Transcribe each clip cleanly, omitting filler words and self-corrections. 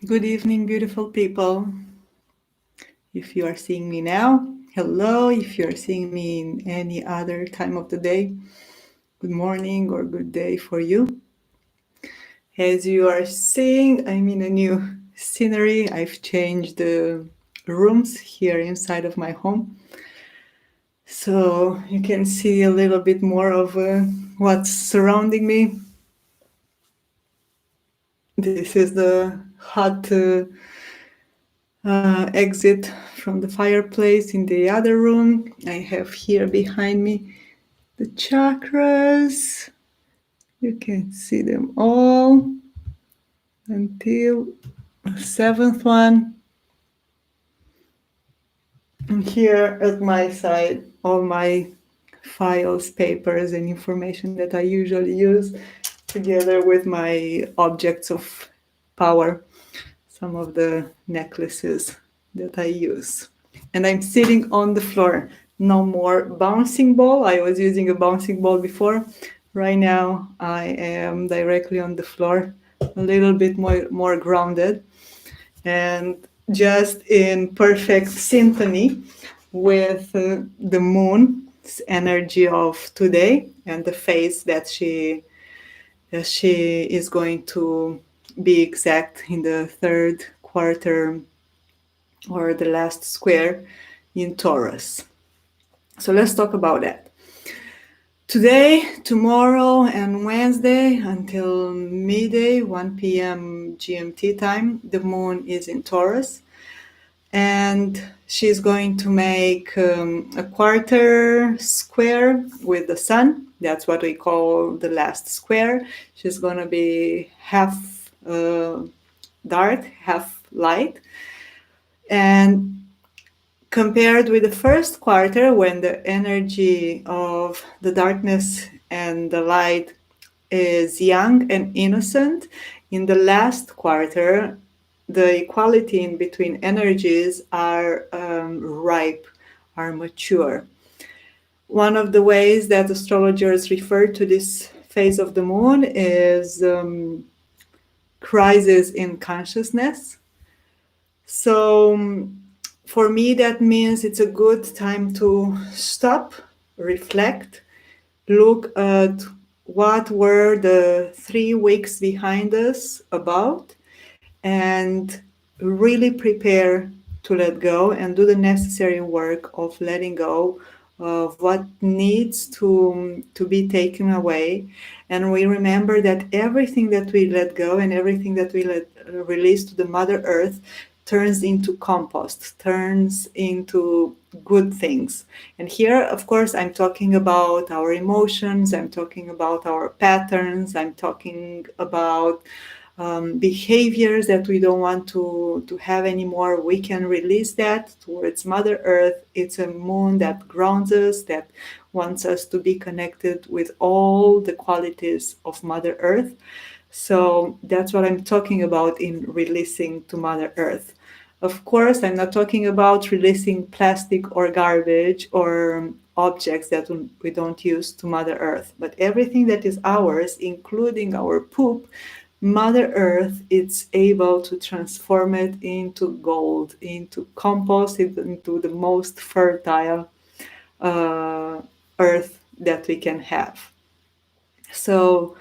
Good evening, beautiful people. If you are seeing me now, hello. If you are seeing me in any other time of the day, good morning or good day for you. As you are seeing, I'm in a new scenery. I've changed the rooms here inside of my home. So you can see a little bit more of what's surrounding me. This is the hot exit from the fireplace in the other room. I have here behind me the chakras. You can see them all until the seventh one. And here at my side, all my files, papers, and information that I usually use together with my objects of power, some of the necklaces that I use. And I'm sitting on the floor. No more bouncing ball. I was using a bouncing ball before. Right now, I am directly on the floor, a little bit more grounded, and just in perfect symphony with the moon's energy of today and the phase that she is going to be exact in the third quarter or the last square in Taurus. So let's talk about that. Today, tomorrow, and Wednesday until midday, 1 p.m. GMT time, the moon is in Taurus. And she's going to make a quarter square with the sun. That's what we call the last square. She's going to be half dark, half light. And compared with the first quarter, when the energy of the darkness and the light is young and innocent, in the last quarter, the equality in between energies are ripe, are mature. One of the ways that astrologers refer to this phase of the moon is crisis in consciousness. So for me, that means it's a good time to stop, reflect, look at what were the 3 weeks behind us about, and really prepare to let go and do the necessary work of letting go of what needs to be taken away. And we remember that everything that we let go and everything that we release to the Mother Earth turns into compost, turns into good things. And here, of course, I'm talking about our emotions, I'm talking about our patterns, I'm talking about behaviors that we don't want to have anymore. We can release that towards Mother Earth. It's a moon that grounds us, that wants us to be connected with all the qualities of Mother Earth. So that's what I'm talking about in releasing to Mother Earth. Of course, I'm not talking about releasing plastic or garbage or objects that we don't use to Mother Earth, but everything that is ours, including our poop, Mother Earth is able to transform it into gold, into compost, into the most fertile earth that we can have. So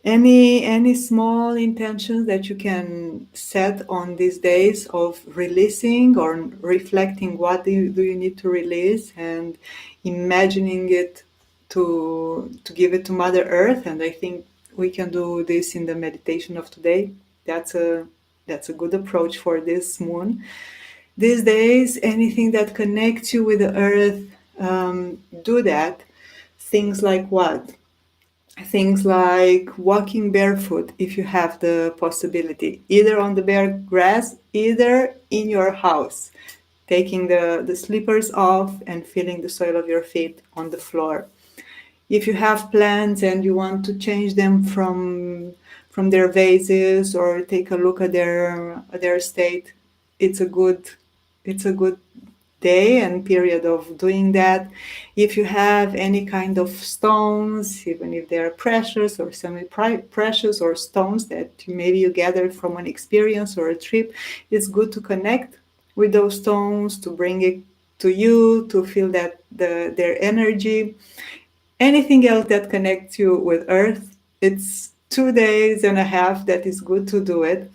any small intentions that you can set on these days of releasing or reflecting what do you need to release and imagining it to give it to Mother Earth. And I think we can do this in the meditation of today. That's a good approach for this moon. These days, anything that connects you with the earth, do that. Things like what? Things like walking barefoot if you have the possibility, either on the bare grass, either in your house, taking the slippers off and feeling the soil of your feet on the floor. If you have plants and you want to change them from their vases or take a look at their state, it's a good day and period of doing that. If you have any kind of stones, even if they are precious or semi-precious, or stones that maybe you gathered from an experience or a trip, it's good to connect with those stones, to bring it to you, to feel that their energy. Anything else that connects you with Earth, it's 2 days and a half that is good to do it,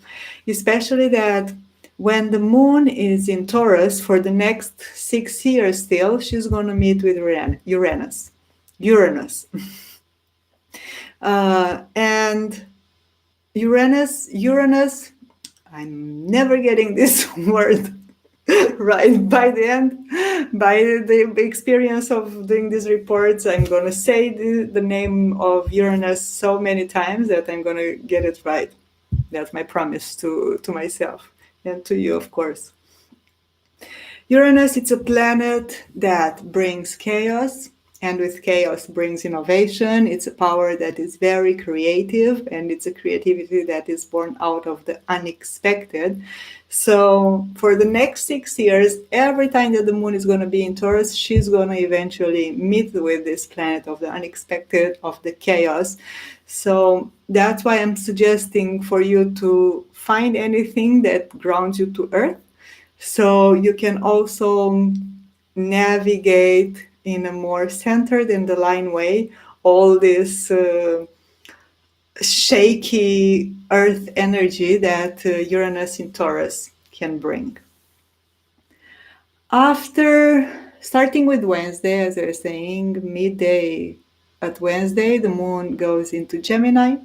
especially that when the moon is in Taurus for the next 6 years still, she's going to meet with Uranus. Uranus. And Uranus, I'm never getting this word right. By the end, by the experience of doing these reports, I'm going to say the name of Uranus so many times that I'm going to get it right. That's my promise to myself and to you, of course. Uranus, it's a planet that brings chaos, and with chaos brings innovation. It's a power that is very creative, and it's a creativity that is born out of the unexpected. So for the next 6 years, every time that the moon is going to be in Taurus, she's going to eventually meet with this planet of the unexpected, of the chaos. So that's why I'm suggesting for you to find anything that grounds you to Earth, so you can also navigate in a more centered and aligned way all this shaky Earth energy that Uranus in Taurus can bring. After starting with Wednesday, as I was saying, midday at Wednesday, the moon goes into Gemini.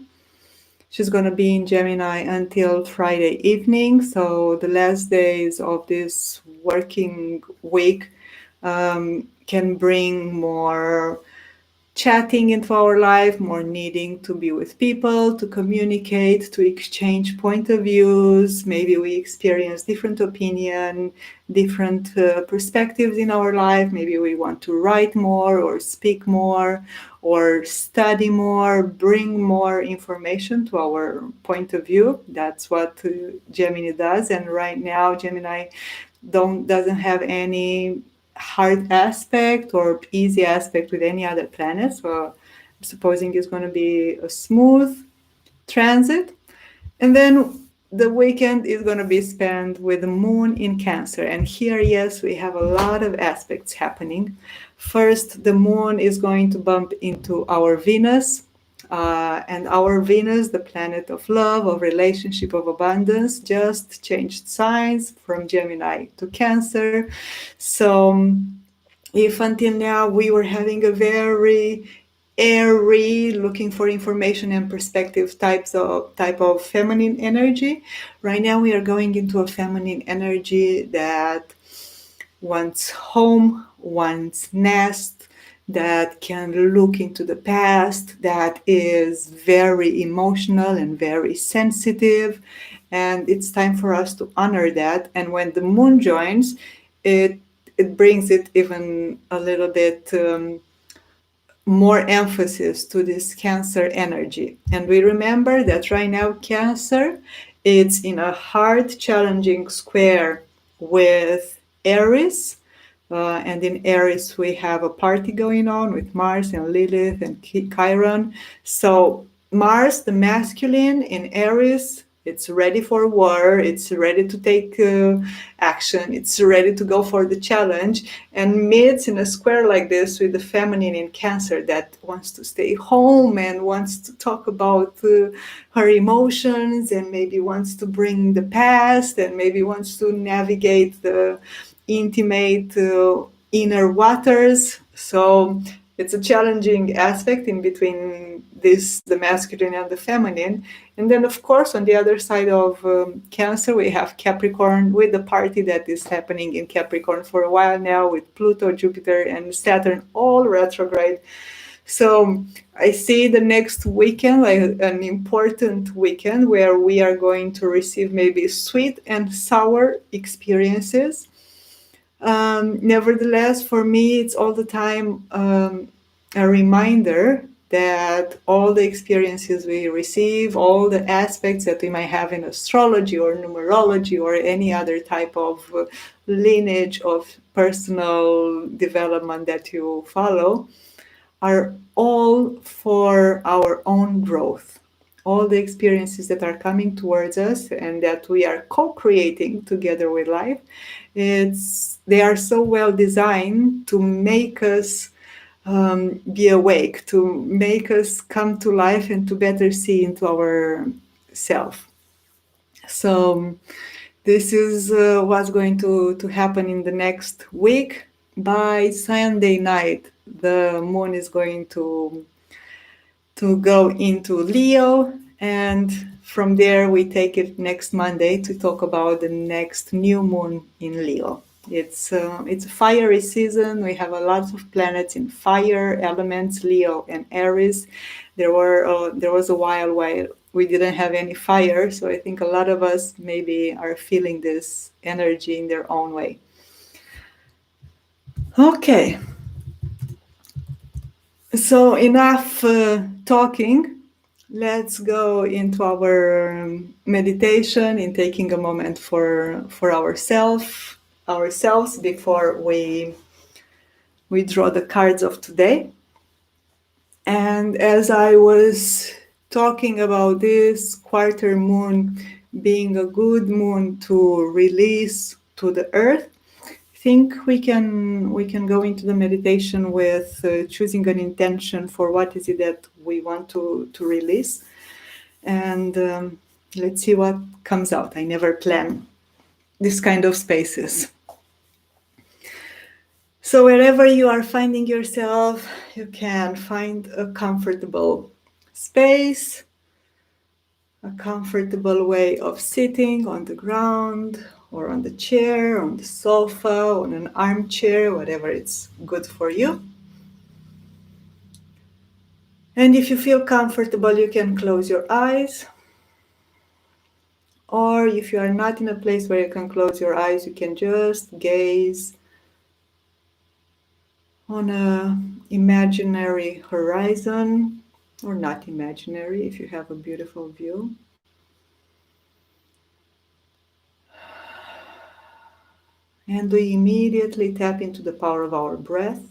She's going to be in Gemini until Friday evening. So the last days of this working week can bring more chatting into our life, more needing to be with people, to communicate, to exchange point of views. Maybe we experience different opinion, different perspectives in our life. Maybe we want to write more or speak more or study more, bring more information to our point of view. That's what Gemini does. And right now, Gemini doesn't have any hard aspect or easy aspect with any other planet. So I'm supposing it's going to be a smooth transit. And then the weekend is going to be spent with the moon in Cancer. And here, yes, we have a lot of aspects happening. First, the moon is going to bump into our Venus. And our Venus, the planet of love, of relationship, of abundance, just changed signs from Gemini to Cancer. So if until now we were having a very airy, looking for information and perspective type of feminine energy, right now we are going into a feminine energy that wants home, wants nest, that can look into the past, that is very emotional and very sensitive. And it's time for us to honor that. And when the moon joins, it brings it even a little bit more emphasis to this Cancer energy. And we remember that right now Cancer, it's in a hard, challenging square with Aries. And in Aries, we have a party going on with Mars and Lilith and Chiron. So Mars, the masculine in Aries, it's ready for war. It's ready to take action. It's ready to go for the challenge, and meets in a square like this with the feminine in Cancer that wants to stay home and wants to talk about her emotions, and maybe wants to bring the past, and maybe wants to navigate the intimate inner waters. So it's a challenging aspect in between the masculine and the feminine. And then, of course, on the other side of Cancer, we have Capricorn, with the party that is happening in Capricorn for a while now, with Pluto, Jupiter, and Saturn all retrograde. So I see the next weekend like an important weekend where we are going to receive maybe sweet and sour experiences. Nevertheless, for me, it's all the time a reminder that all the experiences we receive, all the aspects that we might have in astrology or numerology or any other type of lineage of personal development that you follow, are all for our own growth. All the experiences that are coming towards us and that we are co-creating together with life, they are so well designed to make us be awake, to make us come to life and to better see into our self. So this is what's going to happen in the next week. By Sunday night, the moon is going to go into Leo, and from there we take it next Monday to talk about the next new moon in Leo. It's a fiery season. We have a lot of planets in fire elements, Leo and Aries. There was a while we didn't have any fire, so I think a lot of us maybe are feeling this energy in their own way. Okay, so enough talking. Let's go into our meditation in taking a moment for ourselves before we draw the cards of today. And as I was talking about this quarter moon being a good moon to release to the earth, I think we can go into the meditation with choosing an intention for what is it that we want to release, and let's see what comes out. I never plan this kind of spaces. So wherever you are finding yourself, you can find a comfortable space, a comfortable way of sitting on the ground or on the chair, on the sofa, on an armchair, whatever it's good for you. And if you feel comfortable, you can close your eyes. Or if you are not in a place where you can close your eyes, you can just gaze on an imaginary horizon, or not imaginary if you have a beautiful view. And we immediately tap into the power of our breath,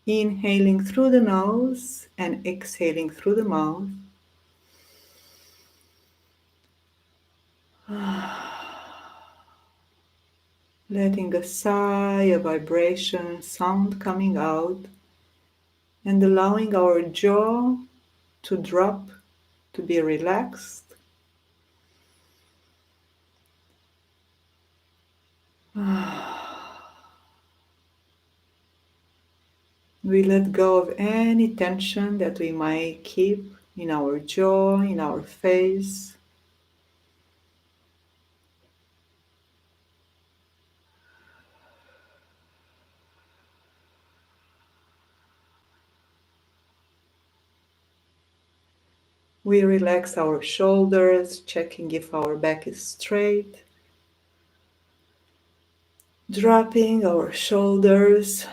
inhaling through the nose and exhaling through the mouth. Letting a sigh, a vibration, sound coming out, and allowing our jaw to drop, to be relaxed. We let go of any tension that we might keep in our jaw, in our face. We relax our shoulders, checking if our back is straight. Dropping our shoulders.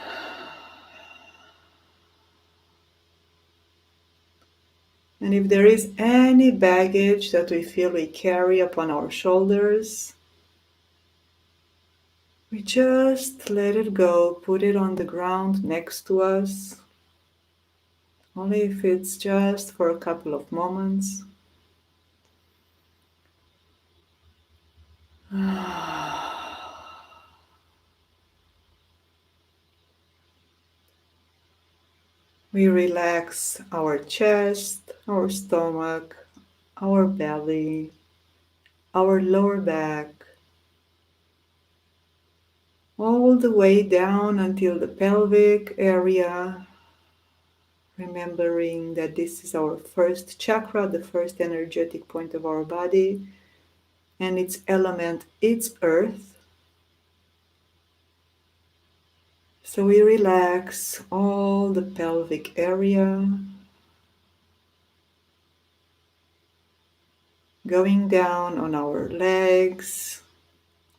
And if there is any baggage that we feel we carry upon our shoulders, we just let it go, put it on the ground next to us, only if it's just for a couple of moments. We relax our chest, our stomach, our belly, our lower back, all the way down until the pelvic area, remembering that this is our first chakra, the first energetic point of our body, and its element, it's earth. So we relax all the pelvic area, going down on our legs,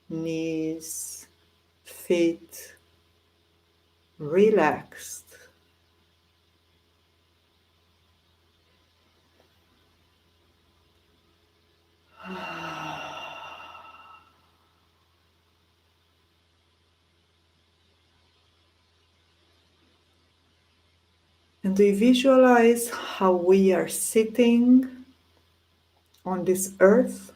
knees, feet, relaxed. And we visualize how we are sitting on this earth,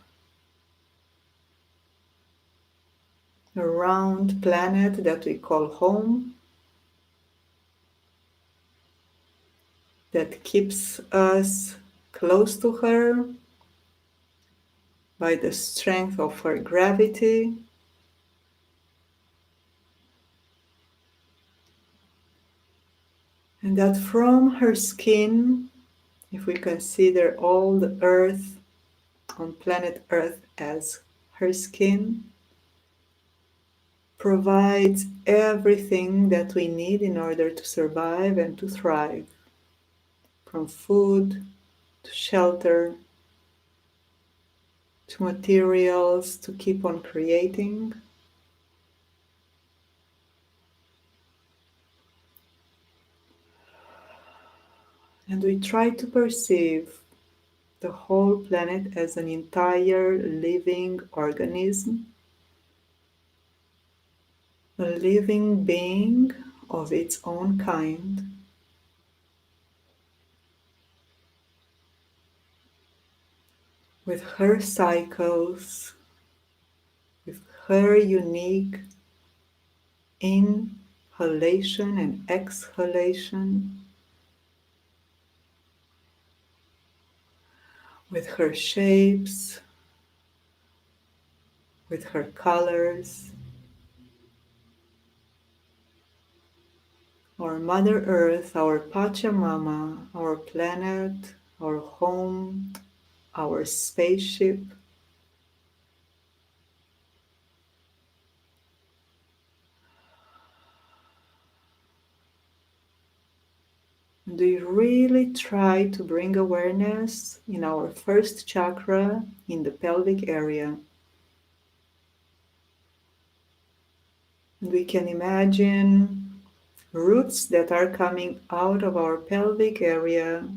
a round planet that we call home, that keeps us close to her by the strength of her gravity. And that from her skin, if we consider all the earth on planet Earth as her skin, provides everything that we need in order to survive and to thrive, from food to shelter to materials to keep on creating. And we try to perceive the whole planet as an entire living organism, a living being of its own kind, with her cycles, with her unique inhalation and exhalation, with her shapes, with her colors. Our Mother Earth, our Pachamama, our planet, our home, our spaceship. And we really try to bring awareness in our first chakra, in the pelvic area. And we can imagine roots that are coming out of our pelvic area,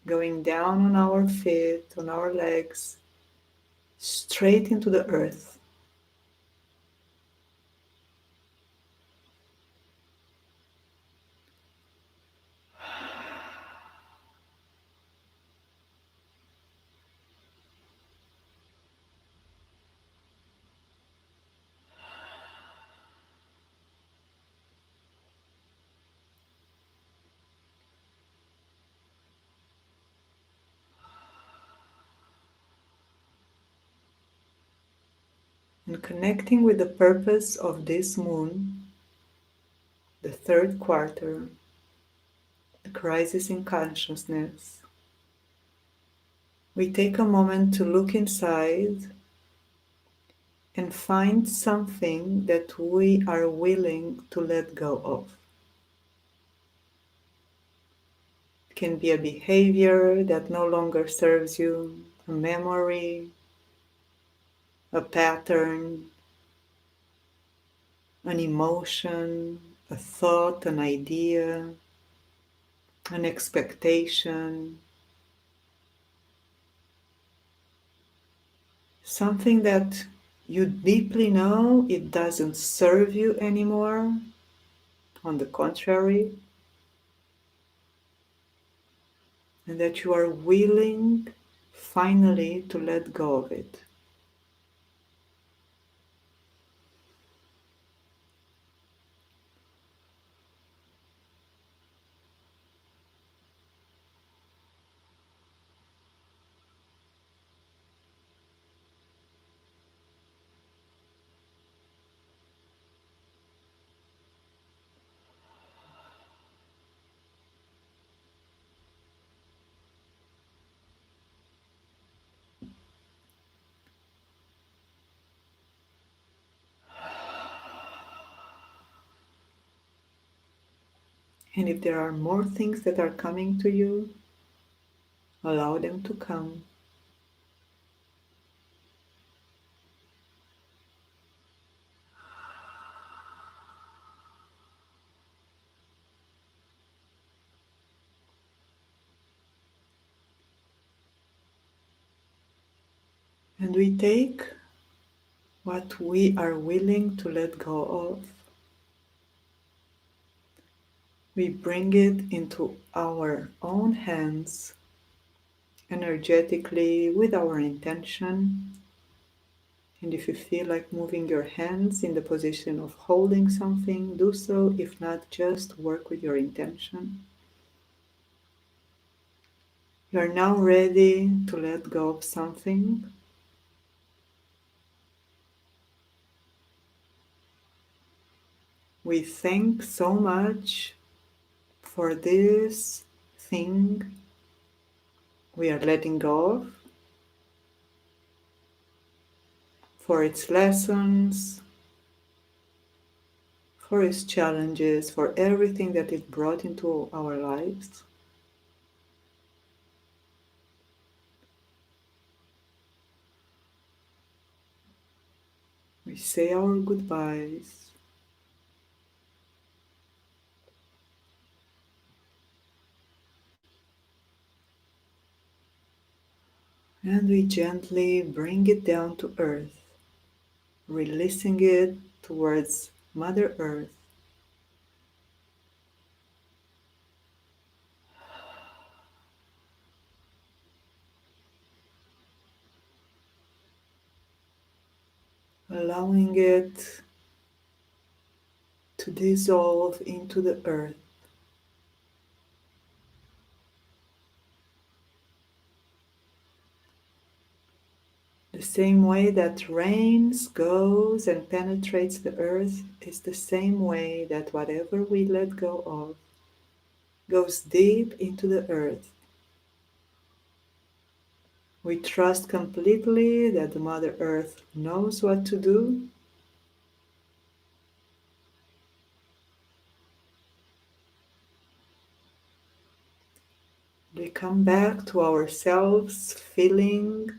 going down on our feet, on our legs, straight into the earth. And connecting with the purpose of this moon, the third quarter, the crisis in consciousness, we take a moment to look inside and find something that we are willing to let go of. It can be a behavior that no longer serves you, a memory, a pattern, an emotion, a thought, an idea, an expectation, something that you deeply know it doesn't serve you anymore. On the contrary, and that you are willing finally to let go of it. And if there are more things that are coming to you, allow them to come. And we take what we are willing to let go of. We bring it into our own hands energetically with our intention. And if you feel like moving your hands in the position of holding something, do so. If not, just work with your intention. You are now ready to let go of something. We thank so much for this thing we are letting go of, for its lessons, for its challenges, for everything that it brought into our lives. We say our goodbyes. And we gently bring it down to earth, releasing it towards Mother Earth. Allowing it to dissolve into the earth. The same way that rain goes and penetrates the earth is the same way that whatever we let go of goes deep into the earth. We trust completely that the Mother Earth knows what to do. We come back to ourselves feeling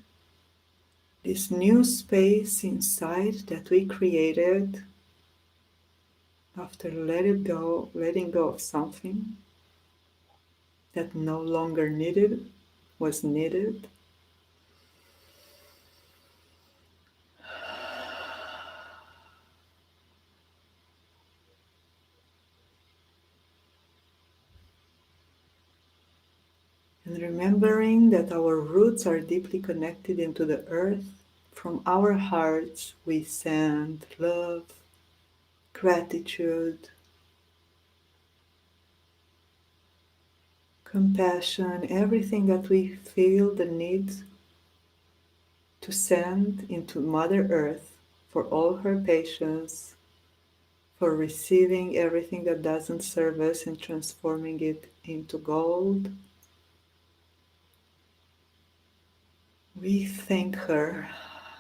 this new space inside that we created after letting go of something that no longer was needed. And remembering that our roots are deeply connected into the earth, from our hearts we send love, gratitude, compassion, everything that we feel the need to send into Mother Earth for all her patience, for receiving everything that doesn't serve us and transforming it into gold. We thank her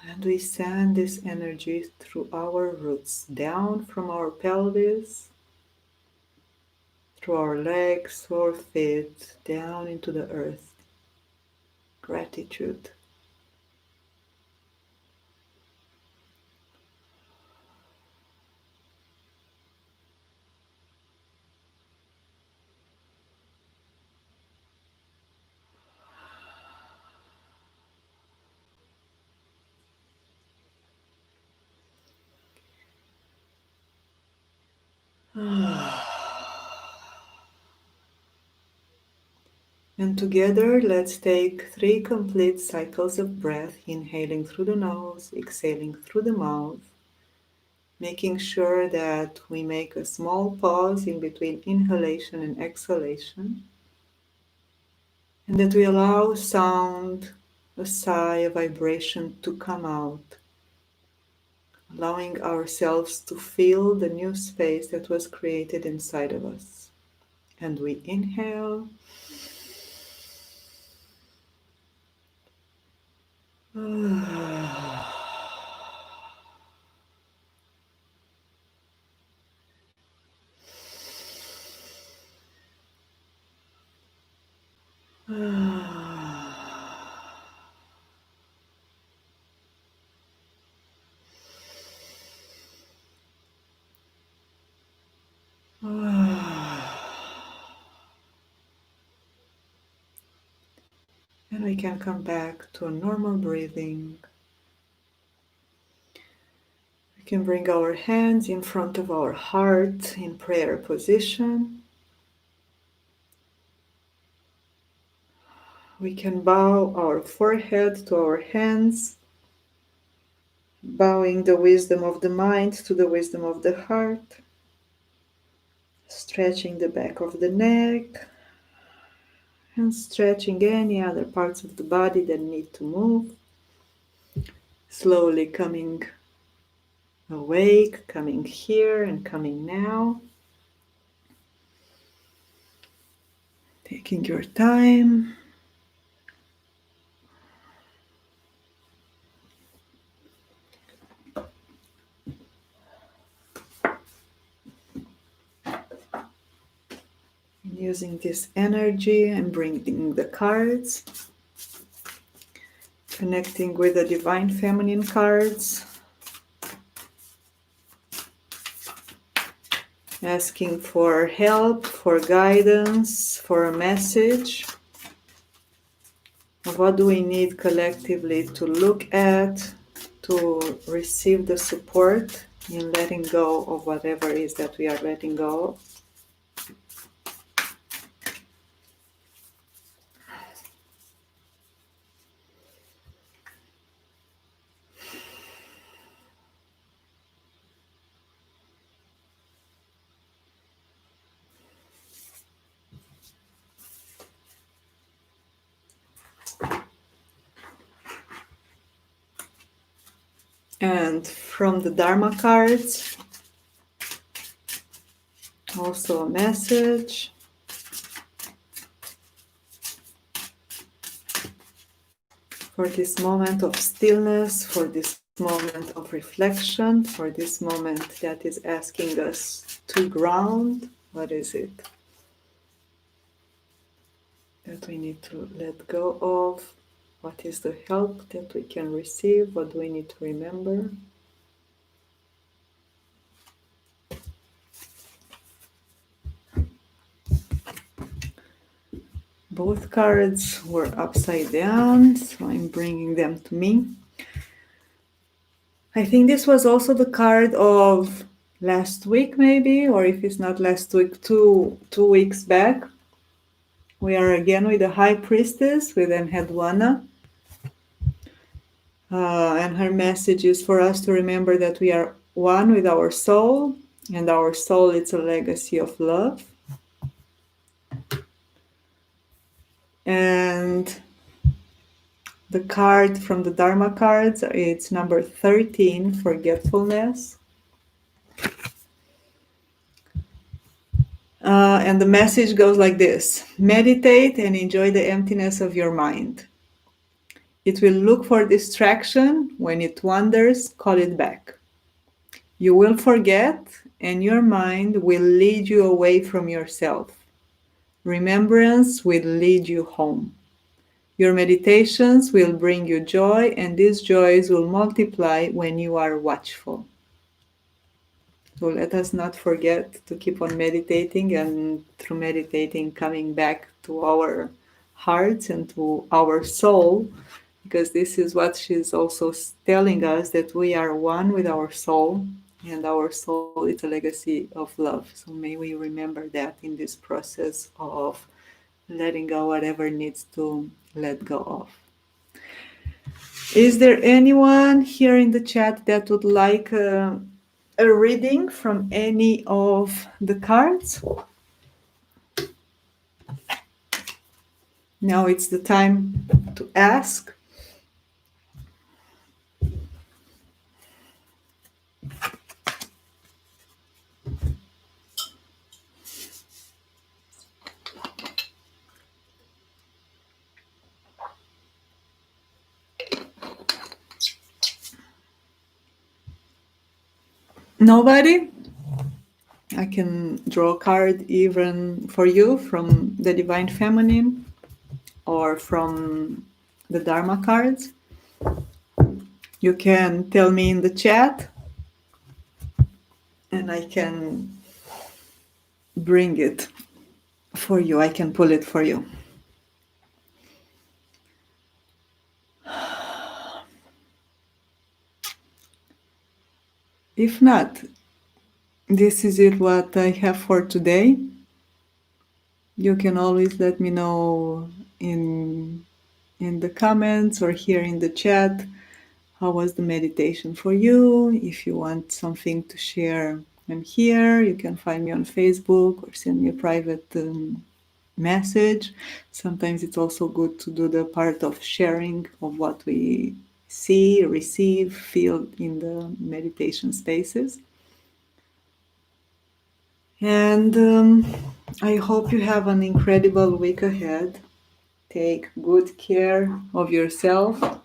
and we send this energy through our roots, down from our pelvis, through our legs, through our feet, down into the earth. Gratitude. And together, let's take 3 complete cycles of breath, inhaling through the nose, exhaling through the mouth, making sure that we make a small pause in between inhalation and exhalation, and that we allow sound, a sigh, a vibration to come out, allowing ourselves to feel the new space that was created inside of us. And we inhale. And we can come back to a normal breathing, We can bring our hands in front of our heart in prayer position. We can bow our forehead to our hands, bowing the wisdom of the mind to the wisdom of the heart, stretching the back of the neck, and stretching any other parts of the body that need to move. Slowly coming awake, coming here and coming now. Taking your time. Using this energy and bringing the cards. Connecting with the Divine Feminine cards. Asking for help, for guidance, for a message. What do we need collectively to look at, to receive the support in letting go of whatever it is that we are letting go of? And from the Dharma cards, also a message. For this moment of stillness, for this moment of reflection, for this moment that is asking us to ground. What is it that we need to let go of? What is the help that we can receive? What do we need to remember? Both cards were upside down, so I'm bringing them to me. I think this was also the card of last week, maybe, or if it's not last week, two weeks back. We are again with the High Priestess, with Enheduanna. And her message is for us to remember that we are one with our soul, and our soul is a legacy of love. And the card from the Dharma cards, it's number 13, forgetfulness. And the message goes like this: meditate and enjoy the emptiness of your mind. It will look for distraction. When it wanders, call it back. You will forget, and your mind will lead you away from yourself. Remembrance will lead you home. Your meditations will bring you joy, and these joys will multiply when you are watchful. So let us not forget to keep on meditating, and through meditating coming back to our hearts and to our soul, because this is what she's also telling us, that we are one with our soul, and our soul is a legacy of love. So may we remember that in this process of letting go whatever needs to let go of. Is there anyone here in the chat that would like a reading from any of the cards? Now it's the time to ask. Nobody? I can draw a card even for you from the Divine Feminine or from the Dharma cards. You can tell me in the chat and I can bring it for you. I can pull it for you. If not, this is it what I have for today. You can always let me know in the comments or here in the chat how was the meditation for you. If you want something to share, I'm here. You can find me on Facebook or send me a private message. Sometimes it's also good to do the part of sharing of what we see, receive, feel in the meditation spaces. And I hope you have an incredible week ahead. Take good care of yourself.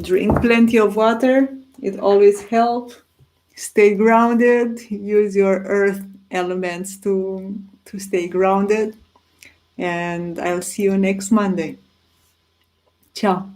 Drink plenty of water. It always helps. Stay grounded. Use your earth elements to stay grounded. And I'll see you next Monday. Ciao.